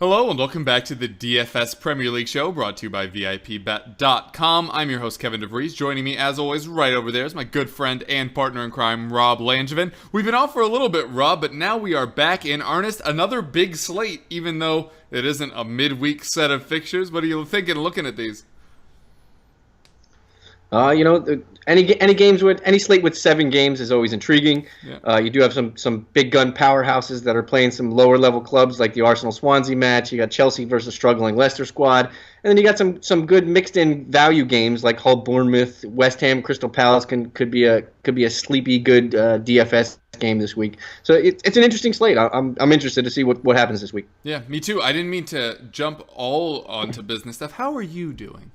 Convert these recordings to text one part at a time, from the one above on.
Hello and welcome back to the DFS Premier League show brought to you by VIP-bet.com. I'm your host Kevin DeVries. Joining me as always right over there is my good friend and partner in crime, Rob Langevin. We've been off for a little bit, Rob, but now we are back in earnest. Another big slate, even though it isn't a midweek set of fixtures. What are you thinking looking at these? Any games with any slate with 7 games is always intriguing. Yeah. You do have some big gun powerhouses that are playing some lower level clubs like the Arsenal Swansea match. You got Chelsea versus struggling Leicester squad, and then you got some good mixed in value games like Hull Bournemouth, West Ham Crystal Palace could be a sleepy good DFS game this week. So it's an interesting slate. I'm interested to see what happens this week. Yeah, me too. I didn't mean to jump all onto business stuff. How are you doing?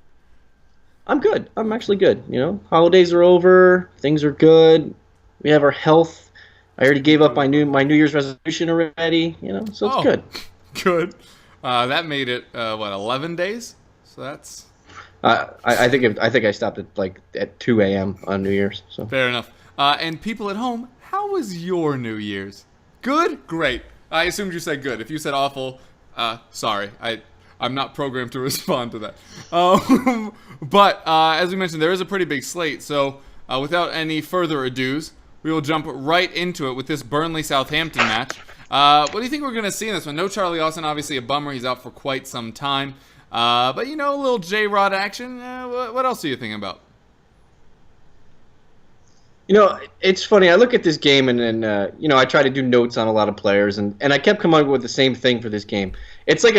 I'm good. I'm actually good. Holidays are over. Things are good. We have our health. I already gave up my New Year's resolution already. So it's good. Good. That made it 11 days. So that's. I think I stopped at 2 a.m. on New Year's. So fair enough. And people at home, how was your New Year's? Good. Great. I assumed you said good. If you said awful, sorry. I'm not programmed to respond to that. But as we mentioned, there is a pretty big slate. So without any further ados, we will jump right into it with this Burnley-Southampton match. What do you think we're going to see in this one? No Charlie Austin, obviously a bummer. He's out for quite some time. But, a little J-Rod action. What else are you thinking about? It's funny. I look at this game and then, I try to do notes on a lot of players, and I kept coming up with the same thing for this game. It's like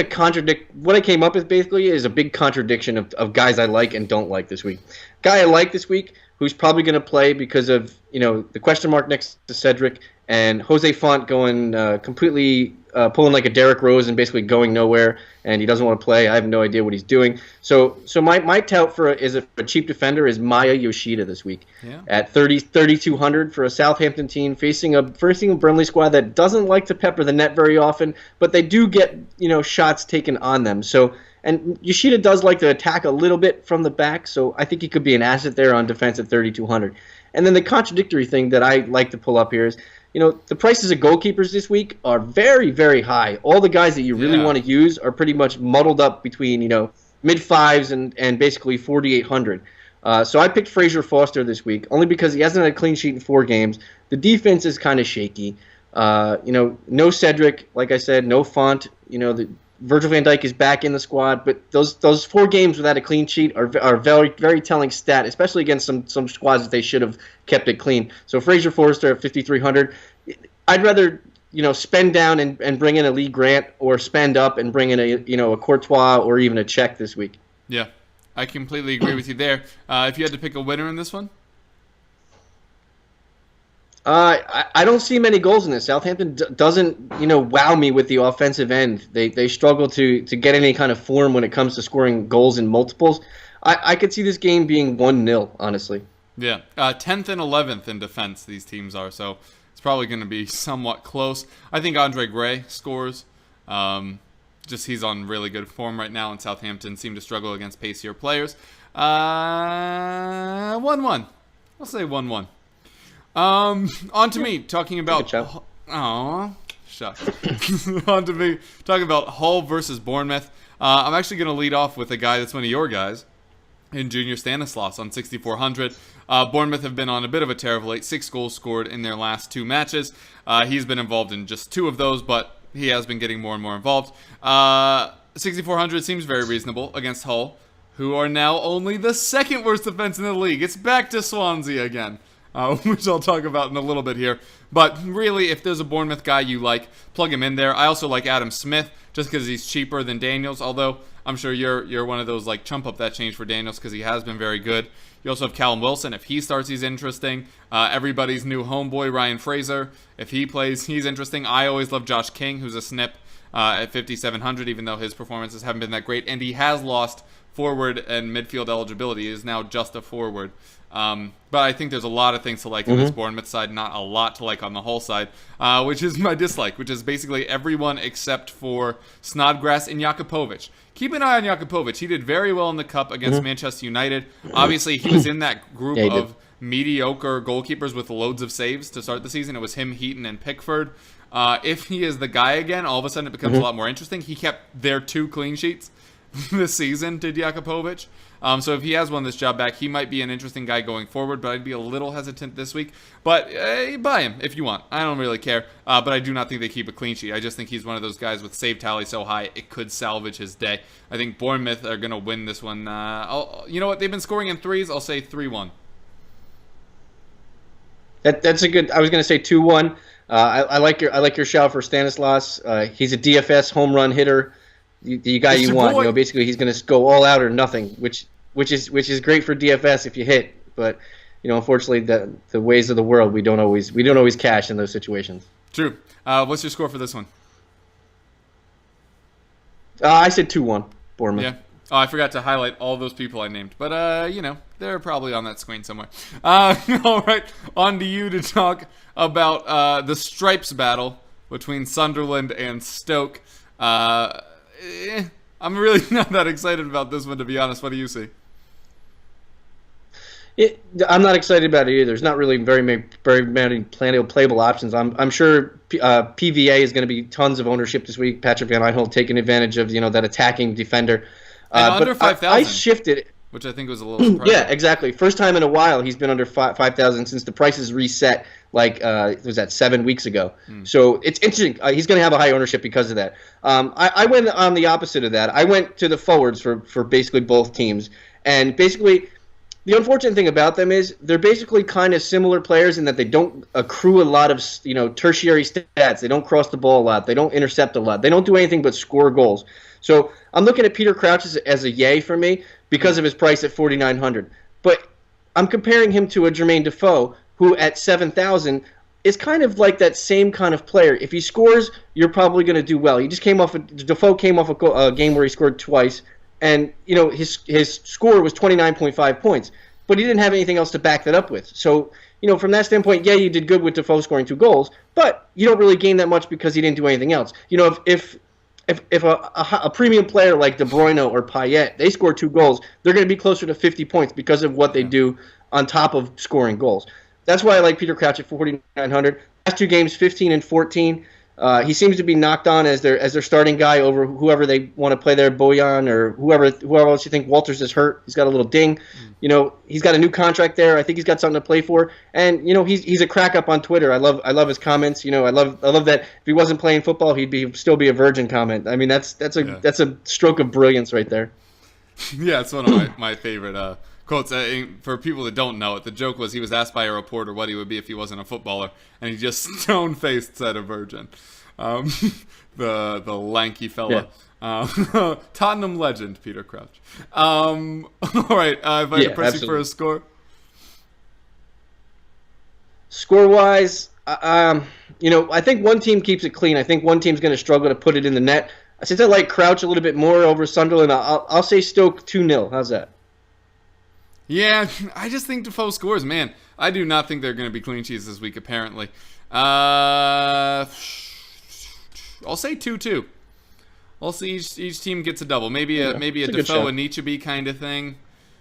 what I came up with basically is a big contradiction of guys I like and don't like this week. Guy I like this week, who's probably going to play because of, the question mark next to Cedric, and Jose Font going completely pulling like a Derrick Rose and basically going nowhere, and he doesn't want to play. I have no idea what he's doing. So my tout for a cheap defender is Maya Yoshida this week. Yeah. At 3,200 for a Southampton team facing a Burnley squad that doesn't like to pepper the net very often, but they do get shots taken on them. So and Yoshida does like to attack a little bit from the back, so I think he could be an asset there on defense at 3,200. And then the contradictory thing that I like to pull up here is, the prices of goalkeepers this week are very, very high. All the guys that you really want to use are pretty much muddled up between, mid-fives and basically 4,800. So I picked Fraser Foster this week, only because he hasn't had a clean sheet in 4 games. The defense is kind of shaky. No Cedric, like I said, no Font. Virgil van Dijk is back in the squad, but those 4 games without a clean sheet are very, very telling stat, especially against some squads that they should have kept it clean. So Fraser Forster at 5,300. I'd rather spend down and bring in a Lee Grant, or spend up and bring in a Courtois or even a Czech this week. Yeah, I completely agree with you there. If you had to pick a winner in this one. I don't see many goals in this. Southampton doesn't, wow me with the offensive end. They struggle to get any kind of form when it comes to scoring goals in multiples. I could see this game being 1-0, honestly. Yeah, 10th and 11th in defense these teams are, so it's probably going to be somewhat close. I think Andre Gray scores. He's on really good form right now, and Southampton seem to struggle against pacier players. 1-1. I'll say 1-1. On to me talking about. Shucks. On to me talking about Hull versus Bournemouth. I'm actually going to lead off with a guy that's one of your guys, in Junior Stanislas on 6,400. Bournemouth have been on a bit of a tear of late. 6 goals scored in their last 2 matches. He's been involved in just 2 of those, but he has been getting more and more involved. 6,400 seems very reasonable against Hull, who are now only the 2nd worst defense in the league. It's back to Swansea again. Which I'll talk about in a little bit here. But really, if there's a Bournemouth guy you like, plug him in there. I also like Adam Smith, just because he's cheaper than Daniels, although I'm sure you're one of those, like, chump up that change for Daniels, because he has been very good. You also have Callum Wilson. If he starts, he's interesting. Everybody's new homeboy, Ryan Fraser. If he plays, he's interesting. I always love Josh King, who's a snip at 5,700, even though his performances haven't been that great. And he has lost forward and midfield eligibility. He is now just a forward. But I think there's a lot of things to like on this Bournemouth side, not a lot to like on the Hull side, which is my dislike, which is basically everyone except for Snodgrass and Jakupovic. Keep an eye on Jakupovic. He did very well in the Cup against Manchester United. Obviously, he was in that group of mediocre goalkeepers with loads of saves to start the season. It was him, Heaton, and Pickford. If he is the guy again, all of a sudden it becomes a lot more interesting. He kept their 2 clean sheets this season to Jakupovic. So if he has won this job back, he might be an interesting guy going forward, but I'd be a little hesitant this week. But buy him if you want. I don't really care. But I do not think they keep a clean sheet. I just think he's one of those guys with save tally so high, it could salvage his day. I think Bournemouth are going to win this one. You know what? They've been scoring in threes. I'll say 3-1. That's a good. I was going to say 2-1. I like your shout for Stanislas. He's a DFS home run hitter. The guy you want, basically he's going to go all out or nothing, which is great for DFS if you hit. But unfortunately, the ways of the world, we don't always cash in those situations. True. What's your score for this one? I said 2-1, Bournemouth. Yeah. Oh, I forgot to highlight all those people I named, but they're probably on that screen somewhere. All right, on to you to talk about the Stripes battle between Sunderland and Stoke. I'm really not that excited about this one, to be honest. What do you see? I'm not excited about it either. There's not really very many playable options. I'm sure PVA is going to be tons of ownership this week. Patrick Van Aanholt taking advantage of that attacking defender. And under 5,000. I shifted, which I think was a little surprising. Yeah, exactly. First time in a while he's been under 5,000 since the prices reset. Was that 7 weeks ago? So it's interesting. He's going to have a high ownership because of that. I went on the opposite of that. I went to the forwards for basically both teams, and basically the unfortunate thing about them is they're basically kind of similar players in that they don't accrue a lot of tertiary stats. They don't cross the ball a lot. They don't intercept a lot. They don't do anything but score goals. So I'm looking at Peter Crouch as a yay for me because of his price at 4,900. But I'm comparing him to a Jermaine Defoe, who at 7,000 is kind of like that same kind of player. If he scores, you're probably going to do well. Defoe came off a game where he scored twice, and his score was 29.5 points, but he didn't have anything else to back that up with. So from that standpoint, yeah, you did good with Defoe scoring 2 goals, but you don't really gain that much because he didn't do anything else. If a premium player like De Bruyne or Payet, they score 2 goals, they're going to be closer to 50 points because of what they do on top of scoring goals. That's why I like Peter Crouch at 4,900. Last 2 games, 15 and 14. He seems to be knocked on as their starting guy over whoever they want to play there, Boyan or whoever else you think. Walters is hurt. He's got a little ding. He's got a new contract there. I think he's got something to play for. And he's a crack up on Twitter. I love his comments. I love that if he wasn't playing football, he'd still be a virgin comment. I mean, that's a stroke of brilliance right there. Yeah, it's one of my favorite quotes. For people that don't know it, the joke was he was asked by a reporter what he would be if he wasn't a footballer, and he just stone-faced said a virgin. The lanky fella. Yeah. Tottenham legend, Peter Crouch. All right, if I had to press you for a score. Score-wise, I think one team keeps it clean. I think one team's going to struggle to put it in the net. Since I like Crouch a little bit more over Sunderland, I'll say Stoke 2-0. How's that? Yeah, I just think Defoe scores, man. I do not think they're going to be clean sheets this week, apparently. I'll say 2-2. I'll see each team gets a double. Maybe a Defoe and Nietzsche kind of thing.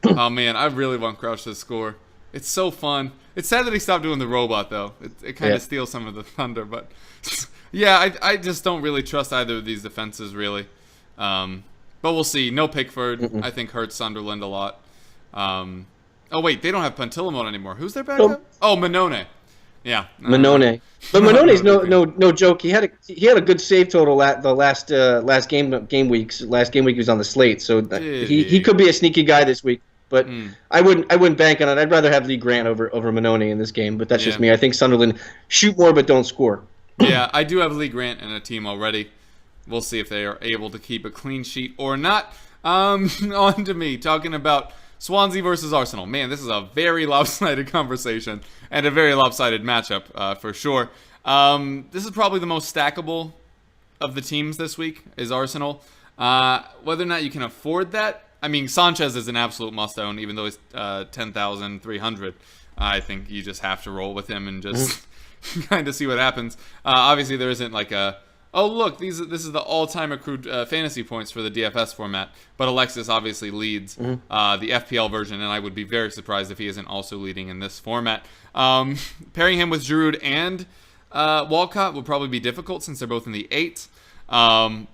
Oh, man, I really want Crouch to score. It's so fun. It's sad that he stopped doing the robot, though. It kind of steals some of the thunder. But, yeah, I just don't really trust either of these defenses, really. But we'll see. No Pickford, I think, hurts Sunderland a lot. Oh, wait, they don't have Pantilimon anymore. Who's their backup? Oh, Manone. Yeah. Manone. But Manone's no joke. He had a good save total last game week he was on the slate. So he could be a sneaky guy this week. But I wouldn't bank on it. I'd rather have Lee Grant over Manone in this game. But that's just me. I think Sunderland shoot more but don't score. Yeah, I do have Lee Grant in a team already. We'll see if they are able to keep a clean sheet or not. On to me, talking about Swansea versus Arsenal. Man, this is a very lopsided conversation and a very lopsided matchup for sure. This is probably the most stackable of the teams this week is Arsenal. Whether or not you can afford that, I mean, Sanchez is an absolute must-own, even though he's 10,300. I think you just have to roll with him and just kind of see what happens. Obviously, there isn't like a oh, look, this is the all-time accrued fantasy points for the DFS format. But Alexis obviously leads the FPL version, and I would be very surprised if he isn't also leading in this format. Pairing him with Giroud and Walcott will probably be difficult since they're both in the 8s.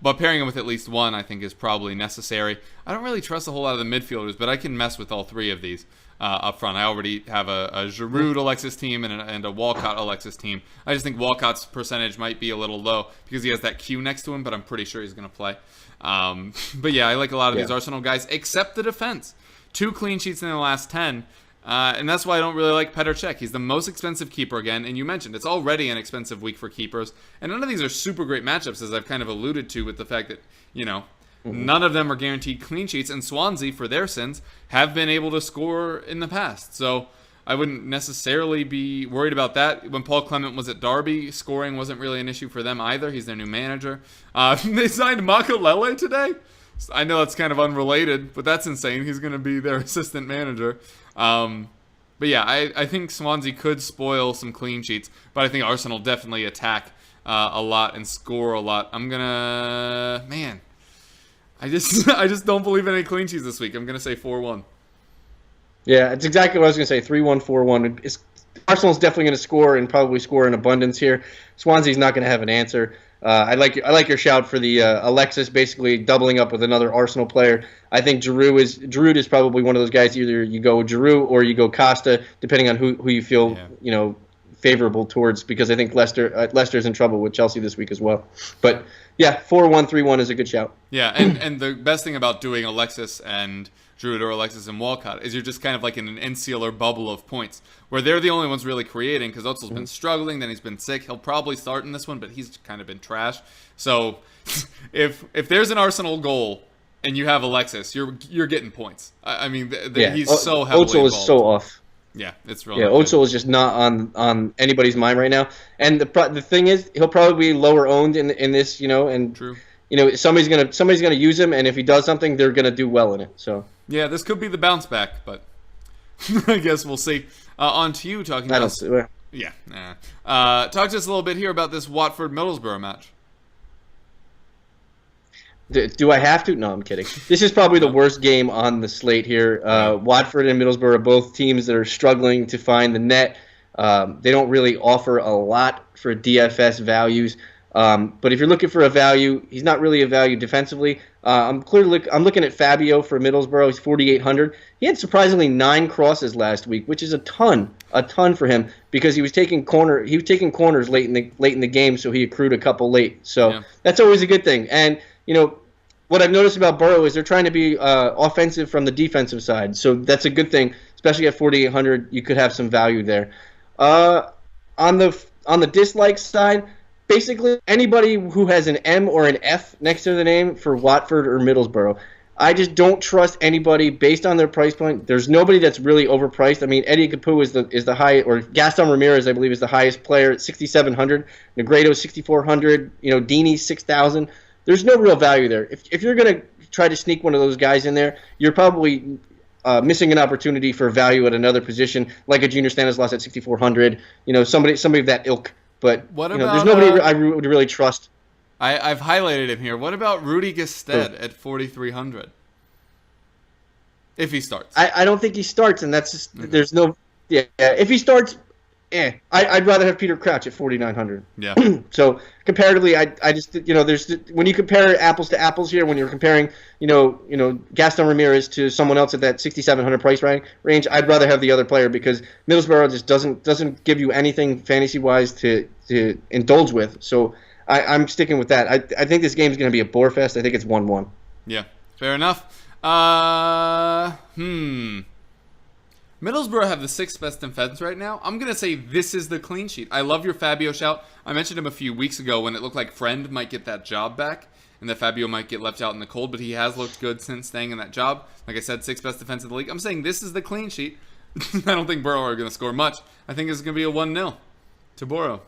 But pairing him with at least one, I think, is probably necessary. I don't really trust a whole lot of the midfielders, but I can mess with all three of these up front. I already have a Giroud Alexis team and a Walcott Alexis team. I just think Walcott's percentage might be a little low because he has that Q next to him, but I'm pretty sure he's going to play. But yeah, I like a lot of these Arsenal guys, except the defense. 2 clean sheets in the last 10. And that's why I don't really like Petr Cech. He's the most expensive keeper again, and you mentioned it's already an expensive week for keepers. And none of these are super great matchups, as I've kind of alluded to with the fact that, none of them are guaranteed clean sheets, and Swansea, for their sins, have been able to score in the past. So I wouldn't necessarily be worried about that. When Paul Clement was at Derby, scoring wasn't really an issue for them either. He's their new manager. They signed Makalele today. I know that's kind of unrelated, but that's insane. He's going to be their assistant manager. But yeah, I think Swansea could spoil some clean sheets, but I think Arsenal definitely attack a lot and score a lot. I just don't believe in any clean sheets this week. I'm going to say 4-1. Yeah, it's exactly what I was going to say, 3-1, 4-1. Arsenal's definitely going to score and probably score in abundance here. Swansea's not going to have an answer. I like your shout for the Alexis basically doubling up with another Arsenal player. I think Giroud is probably one of those guys. Either you go Giroud or you go Costa, depending on who you feel favorable towards. Because I think Leicester's in trouble with Chelsea this week as well. But yeah, 4-1, 3-1 is a good shout. Yeah, and the best thing about doing Alexis and Giroud or Alexis and Walcott is you're just kind of like in an insular bubble of points where they're the only ones really creating because Özil's been struggling, then he's been sick. He'll probably start in this one, but he's kind of been trash. So if there's an Arsenal goal and you have Alexis, you're getting points. He's so heavily Özil is so off. Yeah, it's really Özil is just not on anybody's mind right now. And the thing is, he'll probably be lower owned in this, and true. Somebody's gonna use him, and if he does something, they're gonna do well in it. So yeah, this could be the bounce back, but I guess we'll see. On to you talking about. Talk to us a little bit here about this Watford-Middlesbrough match. Do I have to? No, I'm kidding. This is probably the worst game on the slate here. Watford and Middlesbrough are both teams that are struggling to find the net. They don't really offer a lot for DFS values. But if you're looking for a value, he's not really a value defensively. I'm looking at Fabio for Middlesbrough. He's 4,800. He had surprisingly 9 crosses last week, which is a ton for him because he was taking corners late in the game, so he accrued a couple late. So that's always a good thing. And what I've noticed about Borough is they're trying to be offensive from the defensive side, so that's a good thing. Especially at 4,800, you could have some value there. On the dislike side. Basically, anybody who has an M or an F next to the name for Watford or Middlesbrough, I just don't trust anybody based on their price point. There's nobody that's really overpriced. I mean, Eddie Capoue is the high, or Gaston Ramirez, I believe, is the highest player at 6,700. Negredo 6,400. Dini 6,000. There's no real value there. If you're gonna try to sneak one of those guys in there, you're probably missing an opportunity for value at another position, like a Junior Stanislas at 6,400. Somebody of that ilk. But what about, there's nobody I would really trust. I've highlighted him here. What about Rudy Gestede at 4,300? If he starts. I don't think he starts, and that's just, there's no... Yeah, if he starts, I'd rather have Peter Crouch at 4,900. Yeah. So, comparatively, I just, there's... When you compare apples to apples here, when you're comparing, Gaston Ramirez to someone else at that 6,700 price range, I'd rather have the other player because Middlesbrough just doesn't give you anything fantasy-wise to indulge with. So, I'm sticking with that. I think this game's going to be a bore fest. I think it's 1-1. Yeah, fair enough. Middlesbrough have the 6th best defense right now. I'm going to say this is the clean sheet. I love your Fabio shout. I mentioned him a few weeks ago when it looked like Friend might get that job back and that Fabio might get left out in the cold, but he has looked good since staying in that job. Like I said, 6th best defense in the league. I'm saying this is the clean sheet. I don't think Borough are going to score much. I think it's going to be a 1-0 to Borough.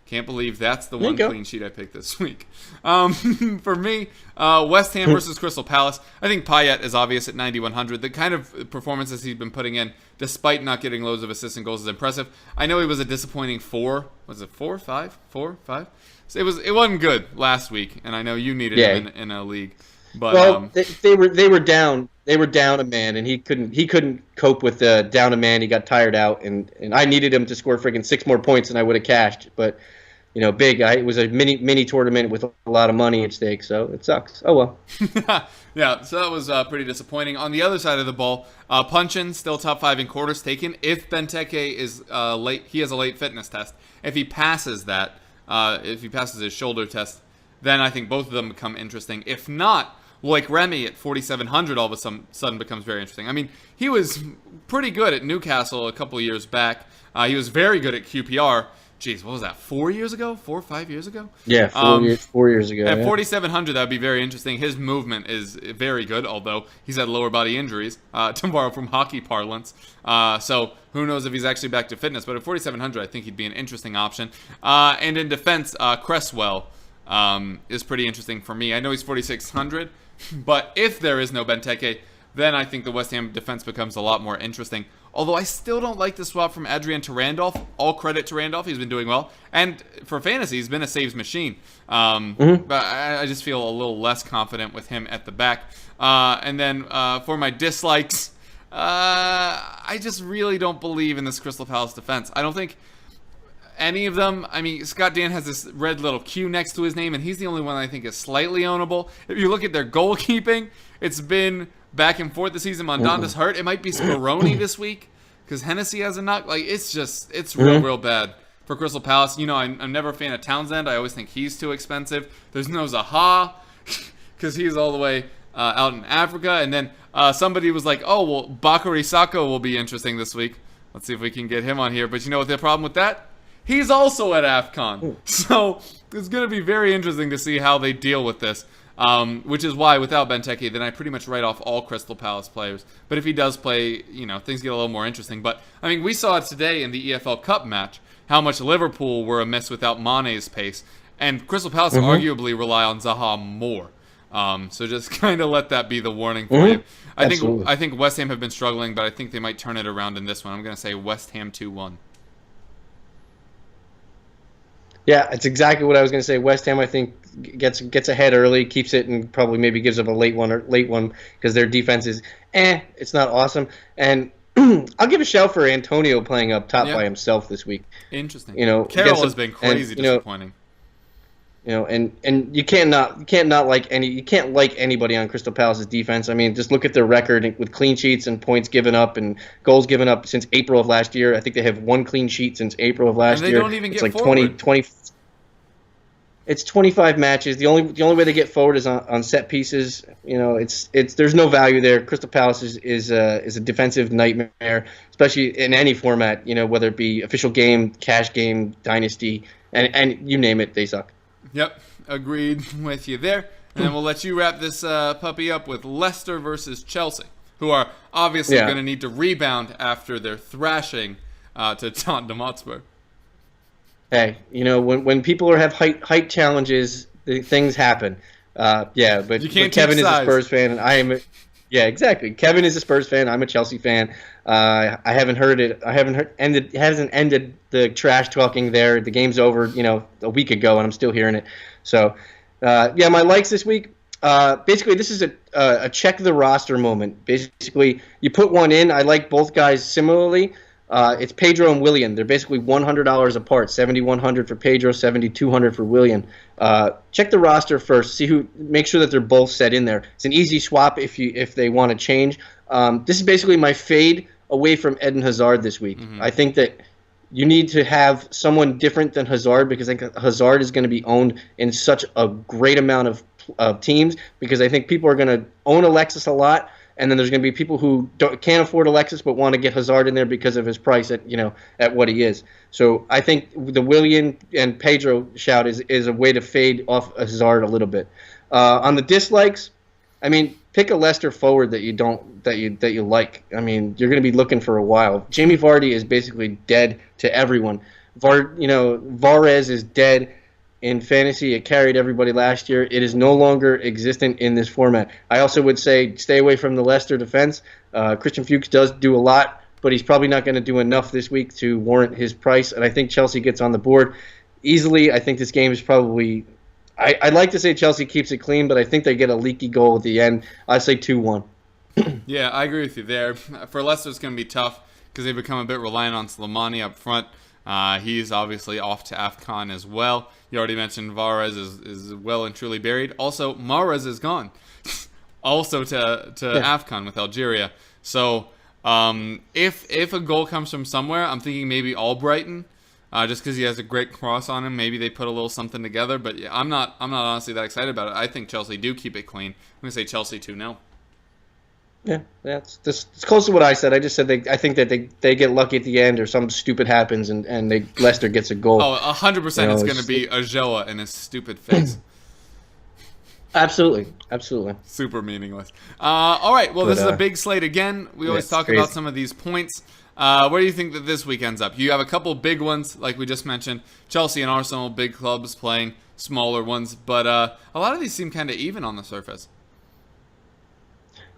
Can't believe that's the one clean sheet I picked this week. For me, West Ham versus Crystal Palace. I think Payet is obvious at 9,100. The kind of performances he's been putting in, despite not getting loads of assists and goals, is impressive. I know he was a disappointing 4. Was it 4, 5? 4, 5? So it wasn't good last week, and I know you needed him in a league. But Well, they were down. They were down a man, and he couldn't cope with the down a man. He got tired out, and I needed him to score friggin' 6 more points, and I would have cashed. But it was a mini tournament with a lot of money at stake, so it sucks. Oh well. Yeah, so that was pretty disappointing. On the other side of the ball, Punchin still top 5 in quarters taken. If Benteke is late, he has a late fitness test. If he passes that, if he passes his shoulder test, then I think both of them become interesting. If not, like Remy at 4,700 all of a sudden becomes very interesting. I mean, he was pretty good at Newcastle a couple of years back. He was very good at QPR. Jeez, what was that? 4 years ago? 4 or 5 years ago? Yeah, 4 years ago. At 4,700, that would be very interesting. His movement is very good, although he's had lower body injuries, to borrow from hockey parlance. So who knows if he's actually back to fitness. But at 4,700, I think he'd be an interesting option. And in defense, Cresswell is pretty interesting for me. I know he's 4,600, but if there is no Benteke, then I think the West Ham defense becomes a lot more interesting. Although I still don't like the swap from Adrian to Randolph. All credit to Randolph. He's been doing well. And for fantasy, he's been a saves machine. But I just feel a little less confident with him at the back. And then for my dislikes, I just really don't believe in this Crystal Palace defense. I don't think any of them. I mean, Scott Dan has this red little Q next to his name, and he's the only one I think is slightly ownable. If you look at their goalkeeping, it's been back and forth this season. Mandanda's hurt. It might be Speroni this week because Hennessy has a knock. Like, it's real bad for Crystal Palace. I'm never a fan of Townsend. I always think he's too expensive. There's no Zaha because he's all the way out in Africa. And then somebody was like, oh, well, Bakary Sako will be interesting this week. Let's see if we can get him on here. But you know what the problem with that? He's also at AFCON. So it's going to be very interesting to see how they deal with this. Which is why without Benteke, then I pretty much write off all Crystal Palace players. But if he does play, things get a little more interesting. But, I mean, we saw it today in the EFL Cup match, how much Liverpool were amiss without Mane's pace. And Crystal Palace arguably rely on Zaha more. So just kind of let that be the warning for you. I think West Ham have been struggling, but I think they might turn it around in this one. I'm going to say West Ham 2-1. Yeah, it's exactly what I was going to say. West Ham, I think, gets ahead early, keeps it, and probably maybe gives up a late one because their defense is it's not awesome. And I'll give a shout for Antonio playing up top by himself this week. Interesting. Carroll has been crazy disappointing. And you can't like anybody on Crystal Palace's defense. I mean, just look at their record with clean sheets and points given up and goals given up since April of last year. I think they have 1 clean sheet since April of last year. And they don't even get like forward. 20. It's 25 matches. The only way they get forward is on set pieces. There's no value there. Crystal Palace is a defensive nightmare, especially in any format. Whether it be official game, cash game, dynasty, and you name it, they suck. Yep, agreed with you there. And then we'll let you wrap this puppy up with Leicester versus Chelsea, who are obviously going to need to rebound after their thrashing to Tottenham Hotspur. Hey, when people have height challenges, things happen. But Kevin is a Spurs fan, and I am. Yeah, exactly. Kevin is a Spurs fan. I'm a Chelsea fan. I haven't heard it. It hasn't ended the trash talking there. The game's over, a week ago, and I'm still hearing it. So, my likes this week. Basically, this is a check the roster moment. Basically, you put one in. I like both guys similarly. It's Pedro and Willian. They're basically $100 apart. $7,100 for Pedro, $7,200 for Willian. Check the roster first. Make sure that they're both set in there. It's an easy swap if they want to change. This is basically my fade away from Eden Hazard this week. I think that you need to have someone different than Hazard because I think Hazard is going to be owned in such a great amount of teams because I think people are going to own Alexis a lot. And then there's going to be people who can't afford Alexis but want to get Hazard in there because of his price at what he is. So I think the Willian and Pedro shout is a way to fade off Hazard a little bit. On the dislikes, I mean, pick a Leicester forward that you like. I mean, you're going to be looking for a while. Jamie Vardy is basically dead to everyone. Varez is dead. In fantasy, it carried everybody last year. It is no longer existent in this format. I also would say stay away from the Leicester defense. Christian Fuchs does do a lot, but he's probably not going to do enough this week to warrant his price. And I think Chelsea gets on the board easily. I think this game is probably I'd like to say Chelsea keeps it clean, but I think they get a leaky goal at the end. I say 2-1. Yeah, I agree with you there. For Leicester, it's going to be tough because they've become a bit reliant on Slimani up front. He's obviously off to AFCON as well. You already mentioned Varez is well and truly buried. Also, Mahrez is gone. Also to AFCON with Algeria. So if a goal comes from somewhere, I'm thinking maybe Albrighton. Just because he has a great cross on him, maybe they put a little something together. But yeah, I'm not honestly that excited about it. I think Chelsea do keep it clean. I'm going to say Chelsea 2-0. Yeah, it's close to what I said. I just said I think that they get lucky at the end or something stupid happens and Leicester gets a goal. Oh, 100% it's going to be Ajoa in his stupid face. Absolutely. Super meaningless. All right, well, this is a big slate again. We always talk about some of these points. Where do you think that this week ends up? You have a couple big ones, like we just mentioned. Chelsea and Arsenal, big clubs playing smaller ones. But a lot of these seem kind of even on the surface.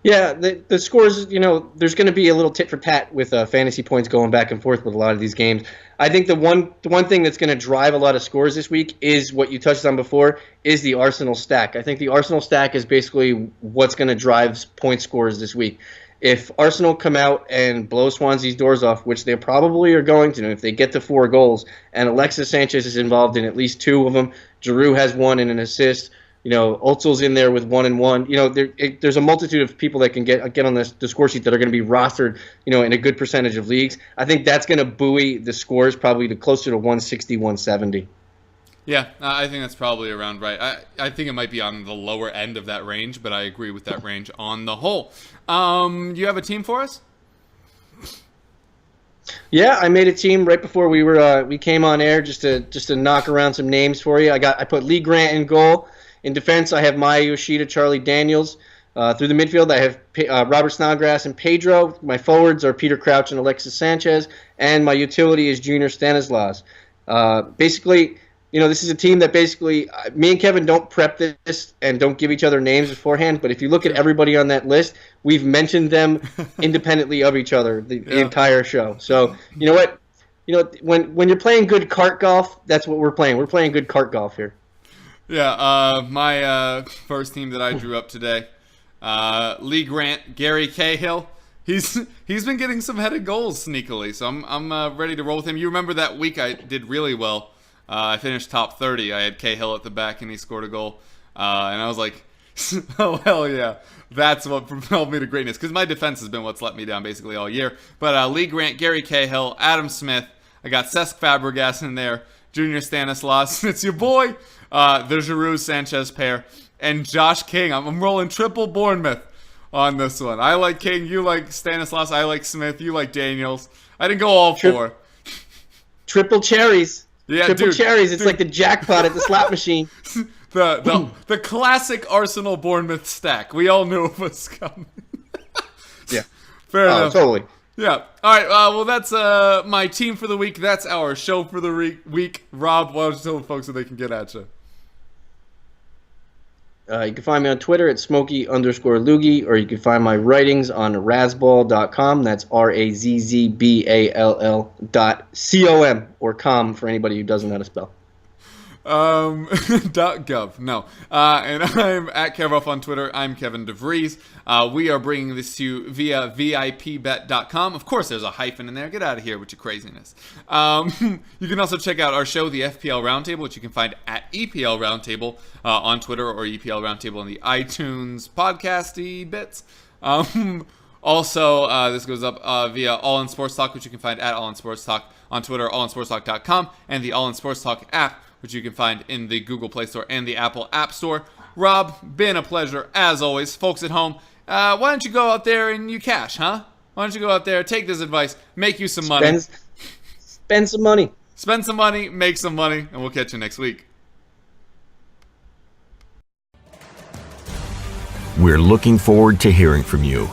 Yeah, the scores, there's going to be a little tit for tat with fantasy points going back and forth with a lot of these games. I think the one thing that's going to drive a lot of scores this week is what you touched on before, is the Arsenal stack. I think the Arsenal stack is basically what's going to drive point scores this week. If Arsenal come out and blow Swansea's doors off, which they probably are going to, if they get to 4 goals, and Alexis Sanchez is involved in at least 2 of them, Giroud has 1 and an assist, Özil's in there with 1 and 1. There's a multitude of people that can get on the score sheet that are going to be rostered, in a good percentage of leagues. I think that's going to buoy the scores probably to closer to 160, 170. Yeah, I think that's probably around right. I think it might be on the lower end of that range, but I agree with that range on the whole. You have a team for us? Yeah, I made a team right before we came on air just to knock around some names for you. I put Lee Grant in goal. In defense, I have Maya Yoshida, Charlie Daniels. Through the midfield, I have Robert Snodgrass and Pedro. My forwards are Peter Crouch and Alexis Sanchez. And my utility is Junior Stanislas. Basically, this is a team that basically, me and Kevin don't prep this and don't give each other names beforehand. But if you look at everybody on that list, we've mentioned them independently of each other the entire show. So, you know what? When you're playing good cart golf, that's what we're playing. We're playing good cart golf here. Yeah, my first team that I drew up today, Lee Grant, Gary Cahill. He's been getting some headed goals sneakily, so I'm ready to roll with him. You remember that week I did really well. I finished top 30. I had Cahill at the back, and he scored a goal. And I was like, oh, hell yeah. That's what propelled me to greatness, because my defense has been what's let me down basically all year. But Lee Grant, Gary Cahill, Adam Smith. I got Cesc Fabregas in there, Junior Stanislas. It's your boy. The Giroud-Sanchez pair, and Josh King. I'm rolling triple Bournemouth on this one. I like King, you like Stanislas, I like Smith, you like Daniels. I didn't go all 4. Triple cherries. Yeah, triple cherries. It's like the jackpot at the slot machine. The classic Arsenal Bournemouth stack. We all knew it was coming. Yeah. Fair enough. Totally. Yeah. All right. Well, that's my team for the week. That's our show for the week. Rob, why don't you tell the folks so they can get at you? You can find me on Twitter at Smokey_Loogie, or you can find my writings on Razzball.com. That's RAZZBALL.com, or com for anybody who doesn't know how to spell. .gov. No. And I'm at Kevoff on Twitter. I'm Kevin DeVries. We are bringing this to you via VIP-bet.com. Of course, there's a hyphen in there. Get out of here with your craziness. You can also check out our show, the FPL Roundtable, which you can find at EPL Roundtable on Twitter, or EPL Roundtable on the iTunes podcasty bits. Also, this goes up via All In Sports Talk, which you can find at All In Sports Talk on Twitter, allinsportstalk.com, and the All In Sports Talk app, which you can find in the Google Play Store and the Apple App Store. Rob, been a pleasure as always. Folks at home, why don't you go out there and you cash, huh? Why don't you go out there, take this advice, make you some money. Spend some money. Spend some money, make some money, and we'll catch you next week. We're looking forward to hearing from you.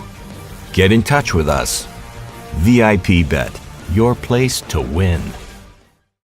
Get in touch with us. VIP Bet, your place to win.